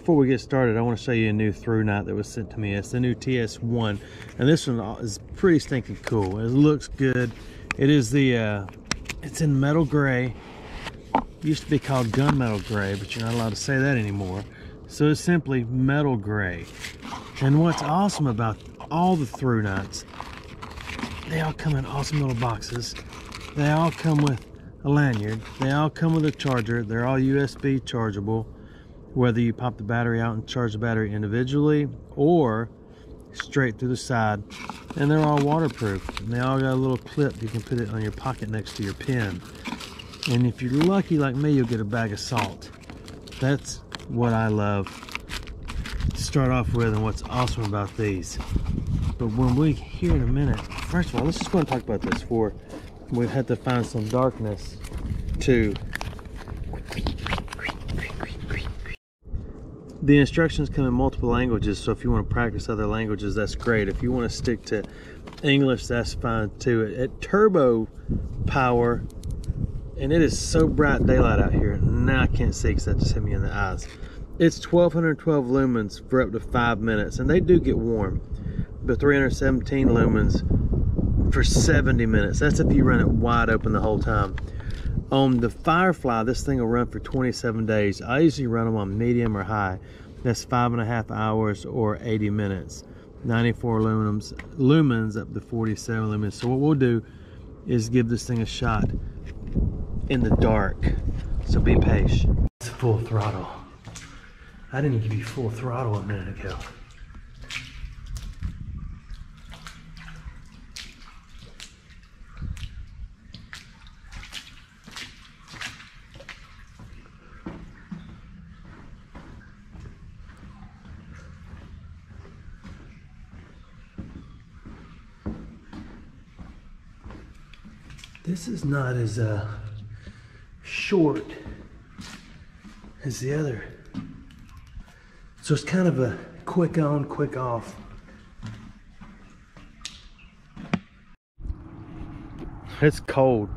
Before we get started, I want to show you a new Thrunite that was sent to me. It's the new TS1, and this one is pretty stinking cool. It looks good. It is the, it's in metal gray. It used to be called gunmetal gray, but you're not allowed to say that anymore. So it's simply metal gray. And what's awesome about all the Thrunites, they all come in awesome little boxes. They all come with a lanyard. They all come with a charger. They're all USB chargeable, whether you pop the battery out and charge the battery individually or straight through the side. And they're all waterproof. And they all got a little clip. You can put it on your pocket next to your pen. And if you're lucky like me, you'll get a bag of salt. That's what I love to start off with and what's awesome about these. But when we here in a minute, first of all, let's just go and talk about this for we've had to find some darkness to. The instructions come in multiple languages, so if you want to practice other languages, that's great. If you want to stick to English, that's fine too. At turbo power, and it is so bright daylight out here. Now I can't see because that just hit me in the eyes. It's 1212 lumens for up to 5 minutes, and they do get warm. But 317 lumens for 70 minutes. That's if you run it wide open the whole time. On the Firefly, this thing will run for 27 days. I usually run them on medium or high. That's 5.5 hours or 80 minutes. 94 lumens up to 47 lumens. So what we'll do is give this thing a shot in the dark. So be patient. It's full throttle. I didn't give you full throttle a minute ago. This is not as short as the other. So it's kind of a quick on, quick off. It's cold,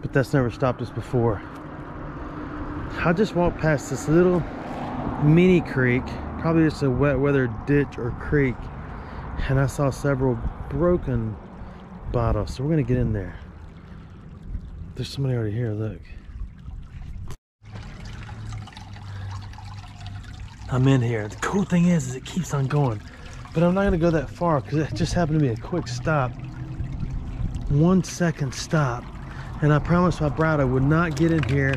but that's never stopped us before. I just walked past this little mini creek, probably just a wet weather ditch or creek, and I saw several broken bottles. So we're gonna get in there. There's somebody already here, look. I'm in here. The cool thing is it keeps on going. But I'm not gonna go that far because it just happened to be a quick stop. 1 second stop. And I promised my bride I would not get in here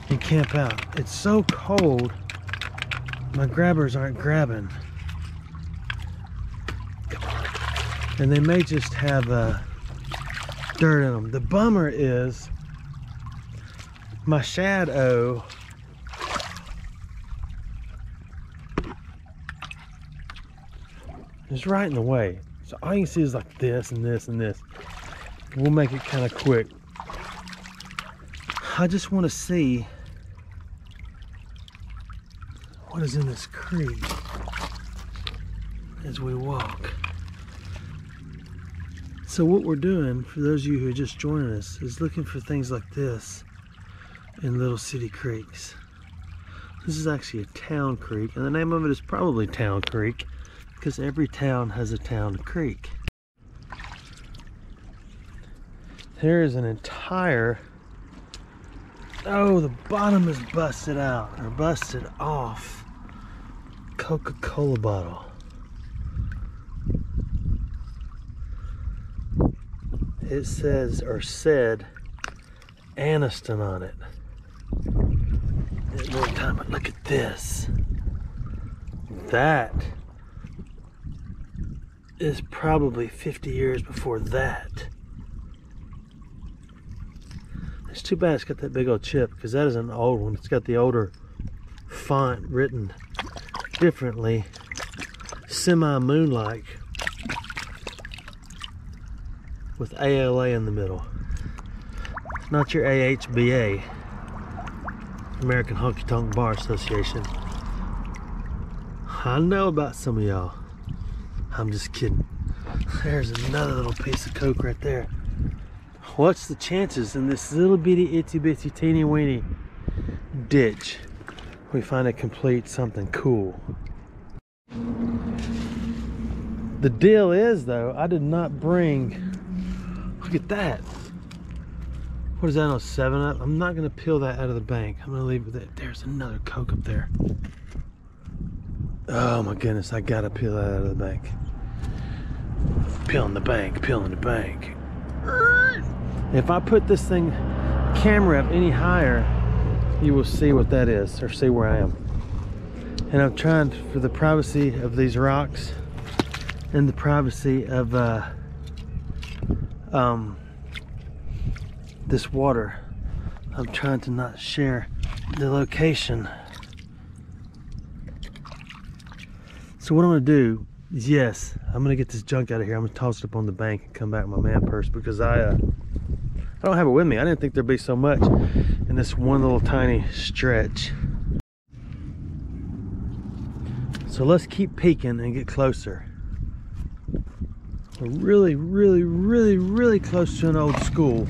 and camp out. It's so cold, my grabbers aren't grabbing. Come on. And they may just have dirt in them. The bummer is my shadow is right in the way. So all you can see is like this and this and this. We'll make it kind of quick. I just want to see what is in this creek as we walk. So what we're doing, for those of you who are just joining us, is looking for things like this in little city creeks. This is actually a town creek, and the name of it is probably Town Creek because every town has a town creek. There is an entire, oh, the bottom is busted out or busted off Coca-Cola bottle. It says, or said, Aniston on it. At no time, but look at this. That is probably 50 years before that. It's too bad it's got that big old chip, because that is an old one. It's got the older font written differently, semi-moon-like, with ALA in the middle. Not your AHBA, American Honky Tonk Bar Association. I know about some of y'all. I'm just kidding. There's another little piece of Coke right there. What's the chances in this little bitty itsy bitsy teeny weeny ditch we finally complete something cool. The deal is, though, I did not bring, look at that. What is that on 7-Up? I'm not gonna peel that out of the bank. I'm gonna leave it there. There's another Coke up there. Oh my goodness, I gotta peel that out of the bank. Peeling the bank, peeling the bank. If I put this thing, camera up any higher, you will see what that is, or see where I am. And I'm trying, for the privacy of these rocks and the privacy of this water, I'm trying to not share the location. So what I'm gonna do is, yes, I'm gonna get this junk out of here. I'm gonna toss it up on the bank and come back with my man purse, because I don't have it with me. I didn't think there'd be so much in this one little tiny stretch. So let's keep peeking and get closer. We're really, really, really, really close to an old school.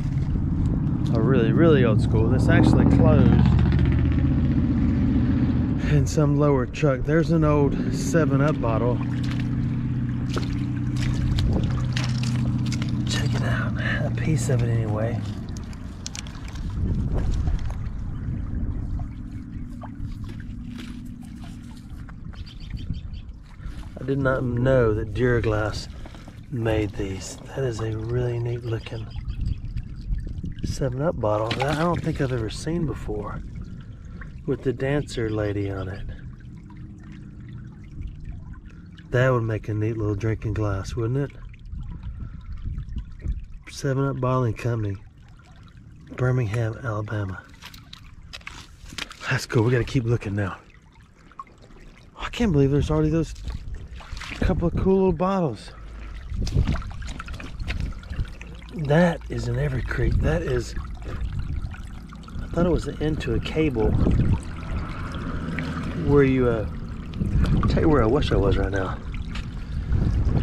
A really, really old school that's actually closed. In some lower truck. There's an old 7-Up bottle. Check it out. A piece of it anyway. I did not know that Duraglass made these. That is a really neat looking 7-Up bottle that I don't think I've ever seen before, with the dancer lady on it. That would make a neat little drinking glass, wouldn't it? 7-Up Bottling Company, Birmingham, Alabama. That's cool. We gotta keep looking now. I can't believe there's already those couple of cool little bottles. That is in every creek. That is, I thought it was the end to a cable where you, tell you where I wish I was right now.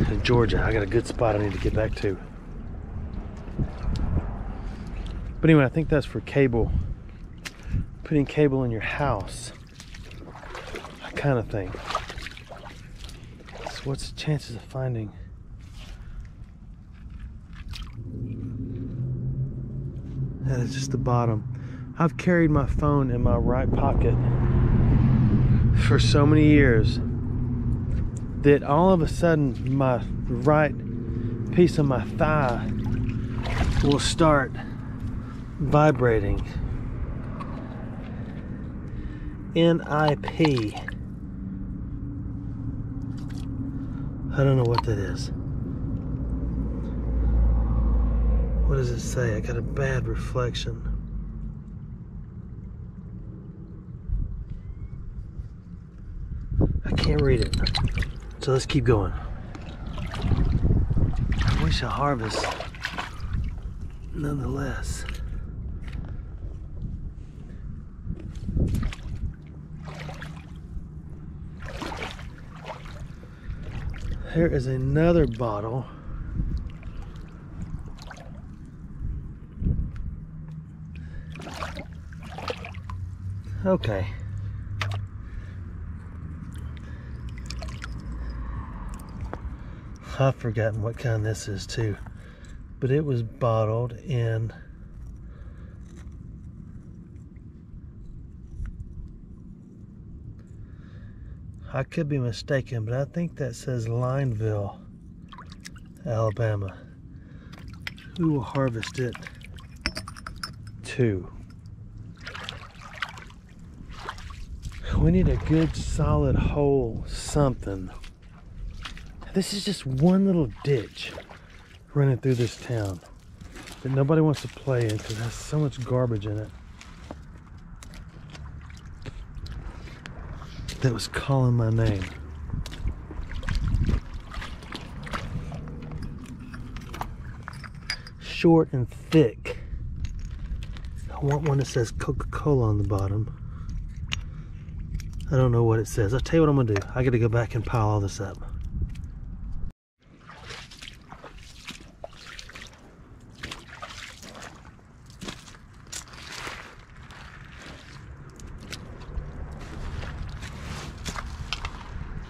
In Georgia. I got a good spot I need to get back to. But anyway, I think that's for cable. Putting cable in your house. That kind of thing. So what's the chances of finding? That is just the bottom. I've carried my phone in my right pocket for so many years that all of a sudden my right piece of my thigh will start vibrating. NIP. I don't know what that is. What does it say? I got a bad reflection. I can't read it. So let's keep going. I wish I harvest nonetheless. Here is another bottle. Okay. I've forgotten what kind this is too, but it was bottled in I could be mistaken, but I think that says Lineville, Alabama. Who will harvest it too? We need a good solid hole something. This is just one little ditch running through this town that nobody wants to play in because it has so much garbage in it. That was calling my name. Short and thick. I want one that says Coca-Cola on the bottom. I don't know what it says. I'll tell you what I'm gonna do. I gotta go back and pile all this up.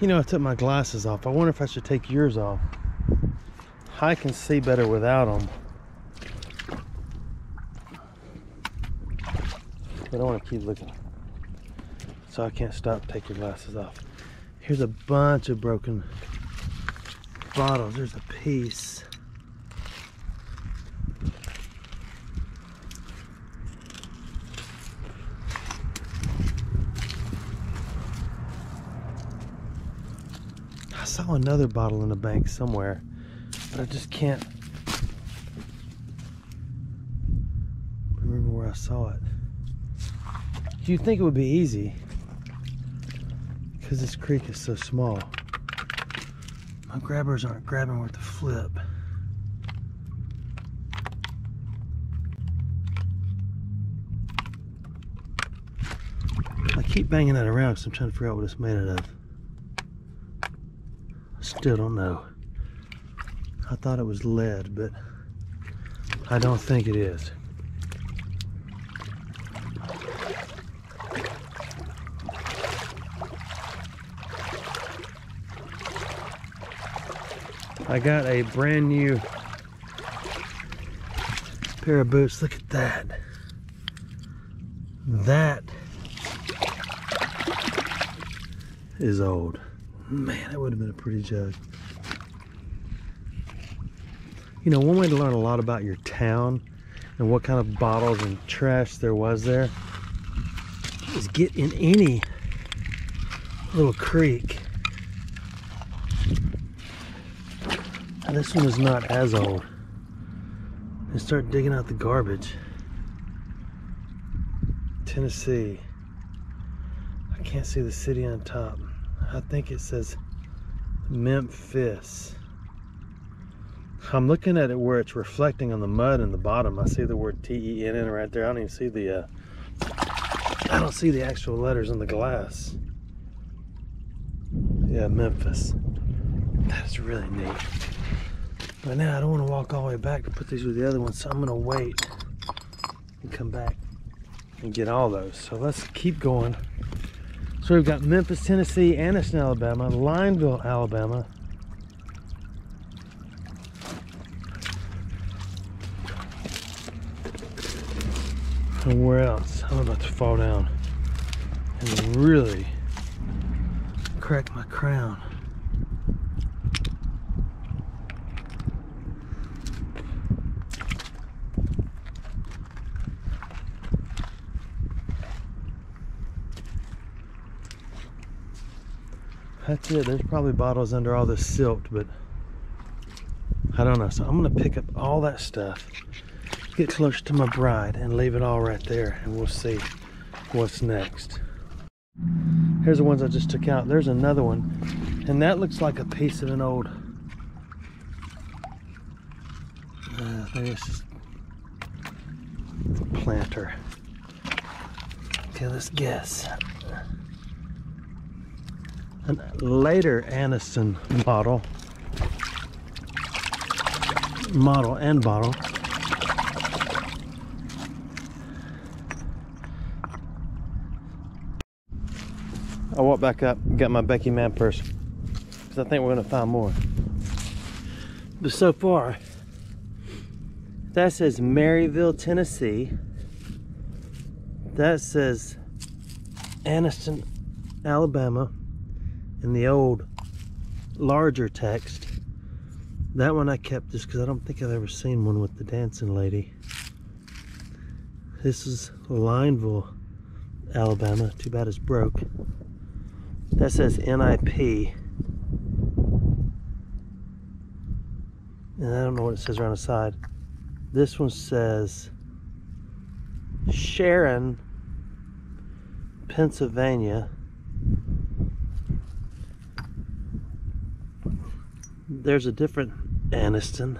You know, I took my glasses off. I wonder if I should take yours off. I can see better without them. But I want to keep looking. So I can't stop and take your glasses off. Here's a bunch of broken bottles. There's a piece. I saw another bottle in the bank somewhere, but I just can't remember where I saw it. You'd think it would be easy because this creek is so small. My grabbers aren't grabbing worth a flip. I keep banging that around because I'm trying to figure out what it's made out of. I still don't know. I thought it was lead, but I don't think it is. I got a brand new pair of boots. Look at that. That is old. Man, that would have been a pretty jug. You know, one way to learn a lot about your town and what kind of bottles and trash there was there is get in any little creek. And this one is not as old. And start digging out the garbage. Tennessee. I can't see the city on top. I think it says Memphis. I'm looking at it where it's reflecting on the mud in the bottom. I see the word T-E-N-N right there. I don't even see the I don't see the actual letters on the glass. Yeah, Memphis. That's really neat. But now I don't want to walk all the way back to put these with the other ones, so I'm going to wait and come back and get all those. So let's keep going. So we've got Memphis, Tennessee, Anniston, Alabama, Lineville, Alabama, and where else? I'm about to fall down and really crack my crown. That's it. There's probably bottles under all this silt, but I don't know. So I'm gonna pick up all that stuff, get closer to my bride, and leave it all right there, and we'll see what's next. Here's the ones I just took out. There's another one, and that looks like a piece of an old maybe it's just a planter. Okay, let's guess. A later Anniston model and bottle. I walk back up and got my Becky Man purse because I think we're going to find more. But so far, that says Maryville, Tennessee. That says Anniston, Alabama in the old larger text. That one I kept just because I don't think I've ever seen one with the dancing lady. This is Lineville, Alabama. Too bad it's broke. That says NIP. And I don't know what it says around the side. This one says Sharon, Pennsylvania. There's a different Anniston,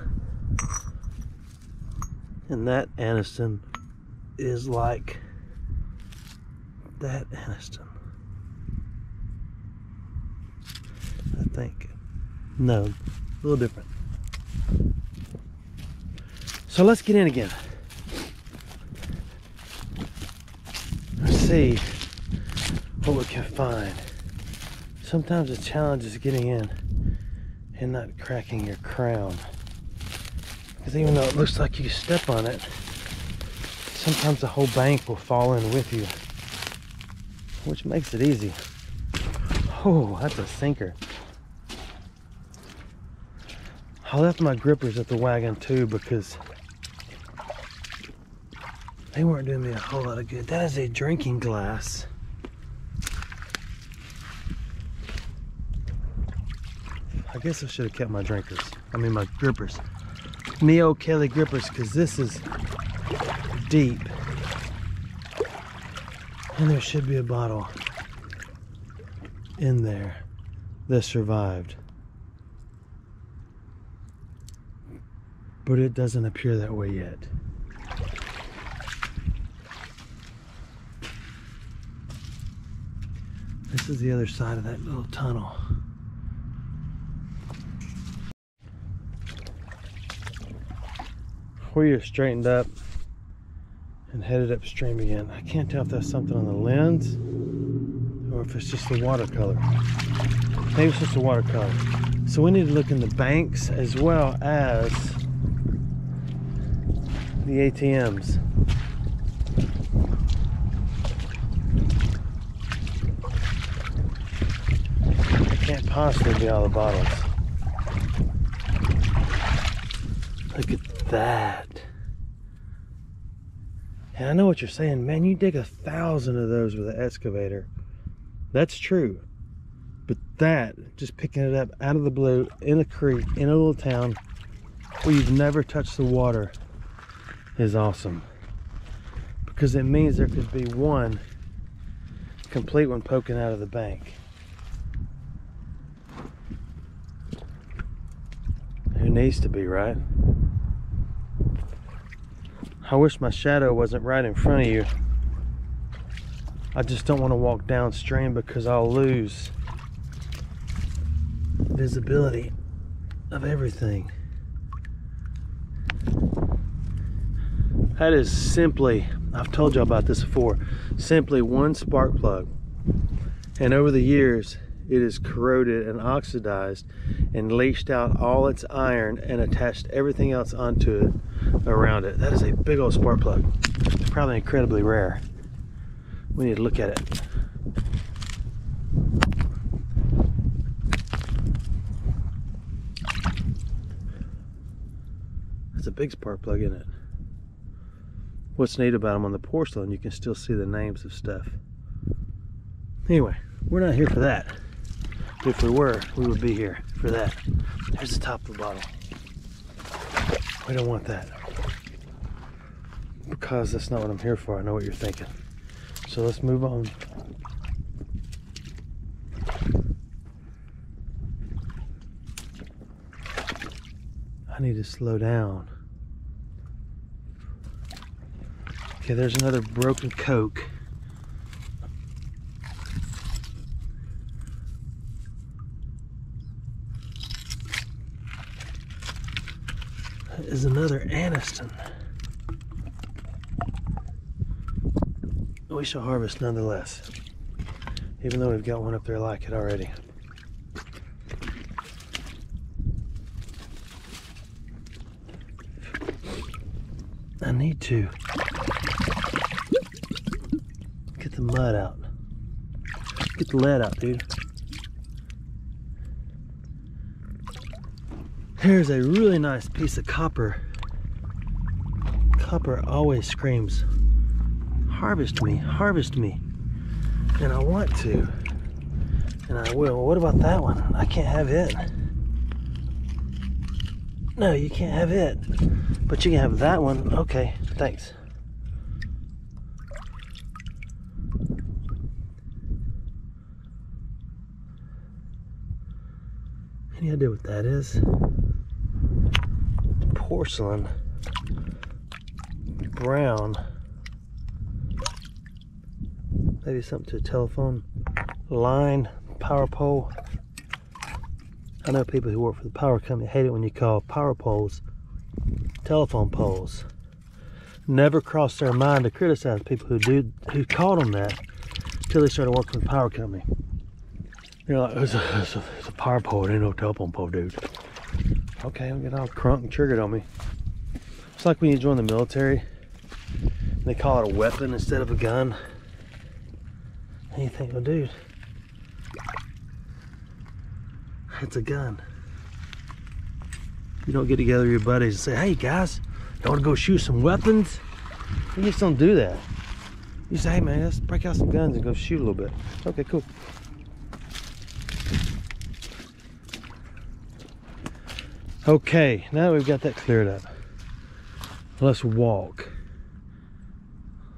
and that Anniston is like that Anniston, I think. No, a little different. So let's get in again. Let's see what we can find. Sometimes the challenge is getting in and not cracking your crown. Because even though it looks like you step on it, sometimes the whole bank will fall in with you, which makes it easy. Oh, that's a sinker. I left my grippers at the wagon too because they weren't doing me a whole lot of good. That is a drinking glass. I guess I should have kept my my grippers. Neo Kelly grippers, because this is deep. And there should be a bottle in there that survived. But it doesn't appear that way yet. This is the other side of that little tunnel. We are straightened up and headed upstream again. I can't tell if that's something on the lens or if it's just the watercolor. Maybe it's just the watercolor. So we need to look in the banks as well as the ATMs. It can't possibly be all the bottles. Look at that. And I know what you're saying, man, you dig 1,000 of those with an excavator. That's true. But that, just picking it up out of the blue, in a creek, in a little town, where you've never touched the water, is awesome. Because it means there could be one complete one poking out of the bank. Who needs to be, right? I wish my shadow wasn't right in front of you. I just don't want to walk downstream because I'll lose visibility of everything. That is simply, I've told you about this before, simply one spark plug. And over the years, it is corroded and oxidized and leached out all its iron and attached everything else onto it around it. That is a big old spark plug. It's probably incredibly rare. We need to look at it. That's a big spark plug, isn't it? What's neat about them on the porcelain, you can still see the names of stuff. Anyway, we're not here for that. If we were, we would be here for that. There's the top of the bottle. We don't want that. Because that's not what I'm here for. I know what you're thinking. So let's move on. I need to slow down. Okay, there's another broken Coke. That is another Aniston. We shall harvest nonetheless, even though we've got one up there like it already. I need to get the mud out. Get the lead out, dude. Here's a really nice piece of copper. Copper always screams, harvest me, harvest me. And I want to, and I will. What about that one? I can't have it. No, you can't have it. But you can have that one. Okay, thanks. Any idea what that is? Porcelain. Brown. Maybe something to a telephone line, power pole. I know people who work for the power company hate it when you call power poles telephone poles. Never crossed their mind to criticize people who called them that until they started working for the power company. You're like, it's a power pole, it ain't no telephone pole, dude. Okay, don't get all crunk and triggered on me. It's like when you join the military, and they call it a weapon instead of a gun. And you think, well, dude, it's a gun. You don't get together with your buddies and say, hey guys, you want to go shoot some weapons? You just don't do that. You say, hey man, let's break out some guns and go shoot a little bit. Okay, cool. Okay, now that we've got that cleared up, let's walk.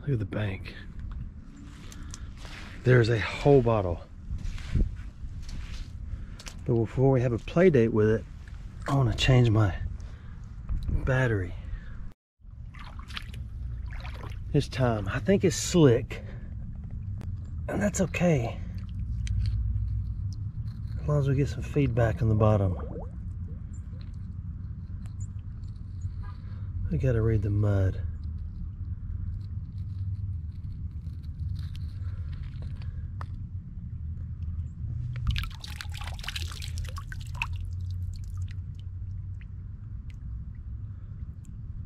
Look at the bank. There's a whole bottle. But before we have a play date with it, I want to change my battery. This time, I think it's slick, and that's okay, as long as we get some feedback on the bottom. We gotta read the mud.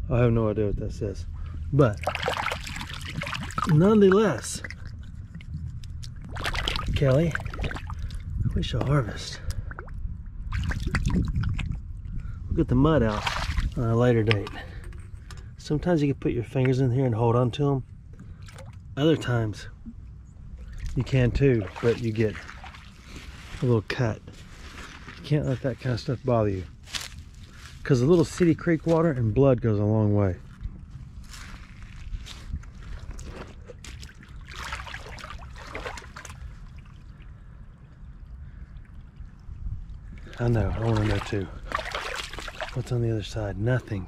I have no idea what that says, but nonetheless, Kelly, we shall harvest. We'll get the mud out on a later date. Sometimes you can put your fingers in here and hold on to them. Other times you can too, but you get a little cut. You can't let that kind of stuff bother you, because a little city creek water and blood goes a long way. I know, I want to know too. What's on the other side? Nothing.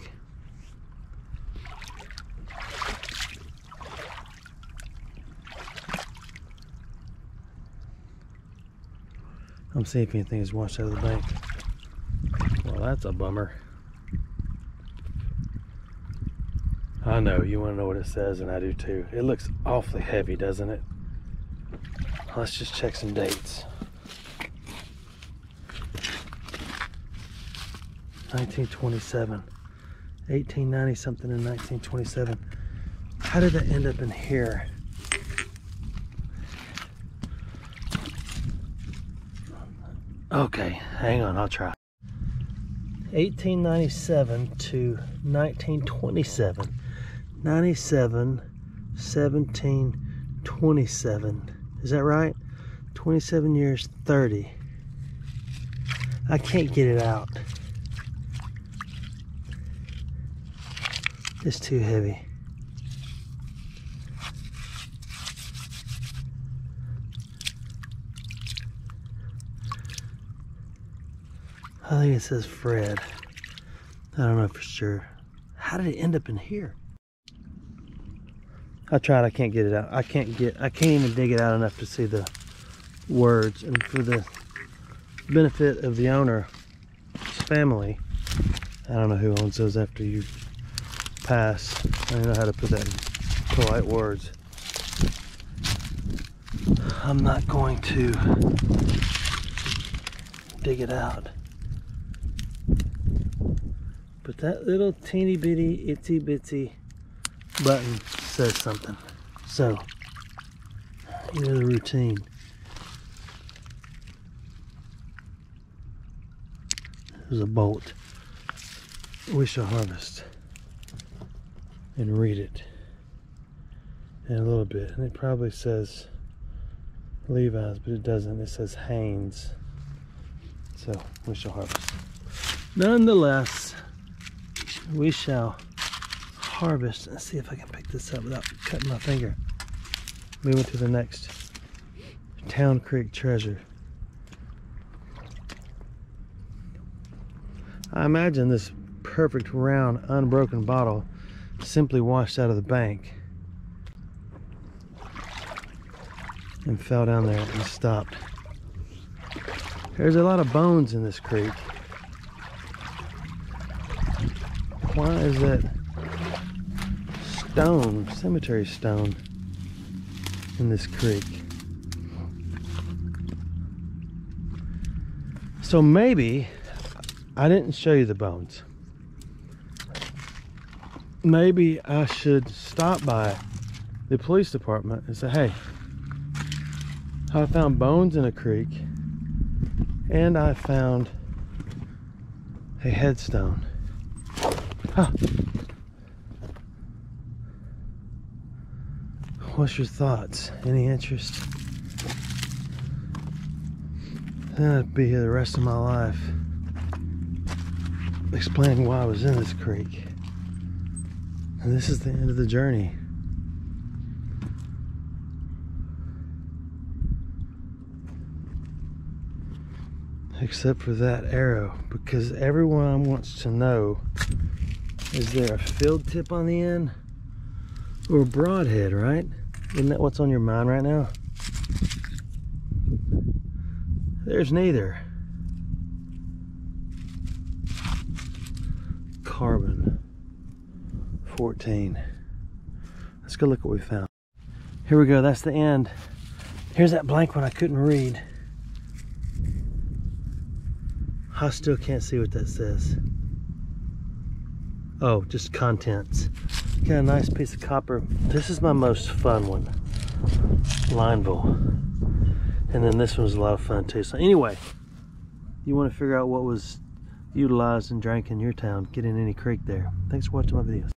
I'm seeing if anything is washed out of the bank. Well, that's a bummer. I know, you want to know what it says, and I do too. It looks awfully heavy, doesn't it? Let's just check some dates. 1927, 1890 something in 1927. How did that end up in here? Okay, hang on, I'll try. 1897 to 1927. 97, 17, 27. Is that right? 27 years, 30. I can't get it out. It's too heavy. I think it says Fred. I don't know for sure. How did it end up in here? I tried, I can't get it out. I can't even dig it out enough to see the words. And for the benefit of the owner's family, I don't know who owns those after you pass. I don't know how to put that in polite words. I'm not going to dig it out. But that little teeny bitty itsy bitsy button says something. So, you know the routine. There's a bolt. We shall harvest. And read it in a little bit. And it probably says Levi's, but it doesn't. It says Haynes. So, we shall harvest. Nonetheless, we shall harvest and see if I can pick this up without cutting my finger. Moving to the next Town Creek treasure. I imagine this perfect round unbroken bottle simply washed out of the bank and fell down there and stopped. There's a lot of bones in this creek. Why is that stone, cemetery stone, in this creek? So maybe I didn't show you the bones. Maybe I should stop by the police department and say, hey, I found bones in a creek and I found a headstone. Huh. What's your thoughts? Any interest? Then I'd be here the rest of my life explaining why I was in this creek. And this is the end of the journey. Except for that arrow, because everyone wants to know, is there a field tip on the end or a broadhead, right? Isn't that what's on your mind right now? There's neither. Carbon 14. Let's go look what we found. Here we go, that's the end. Here's that blank one I couldn't read. I still can't see what that says. Oh, just contents. Got a nice piece of copper. This is my most fun one. Lineville. And then this one was a lot of fun too. So anyway, you want to figure out what was utilized and drank in your town, get in any creek there. Thanks for watching my videos.